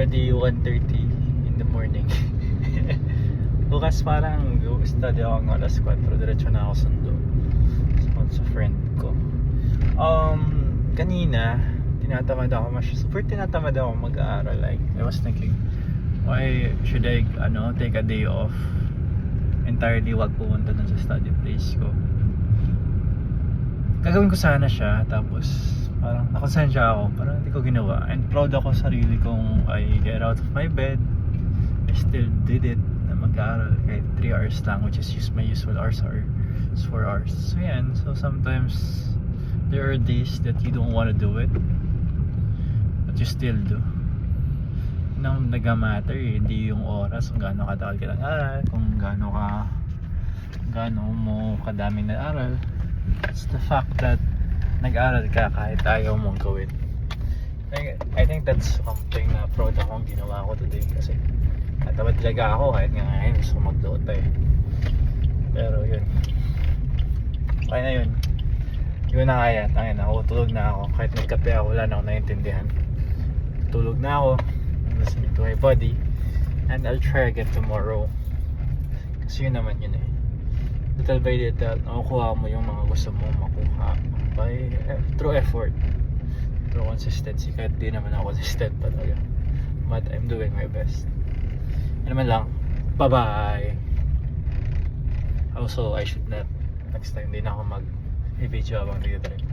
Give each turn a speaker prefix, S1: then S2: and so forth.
S1: already 1:30 in the morning. Bukas parang study ako ng alas 4. Diretso na ako sundo sa friend ko. Kanina tinatamad ako super tinatamad ako mag-aaral. Like I was thinking, why should I take a day off, entirely wag pumunta dun sa study place ko. Gagawin ko sana siya, tapos parang nakonsensya ako, parang hindi ko ginawa. And proud ako sa sarili kong I get out of my bed, I still did it, na mag-aaral kahit 3 hours lang, which is my usual hours are 4 hours. So yan, so sometimes there are days that you don't want to do it, but you still do. Nang nag-matter hindi yung oras kung gaano katagal ka nag-aral, kung gaano mo kadaming nag-aral. It's the fact that nag-aral ka kahit ayaw mong gawin. I think that's something na proud akong ginawa ko today, kasi natamad talaga ako kahit nga ngayon gusto mag-Dota eh. Pero yun, okay na yun. Yun na kaya, tangin ako, tulog na ako. Kahit nagkape ako, wala na ako naiintindihan. Tulog na ako, listening to my body, and I'll try again tomorrow. Kasi yun naman yun eh, little by little nakukuha mo yung mga gusto mo makuha through effort, through consistency. Kahit di naman ako consistent talaga, but I'm doing my best. Ano naman lang, bye bye. Also, I should not, next time din ako mag-video habang nag-drive.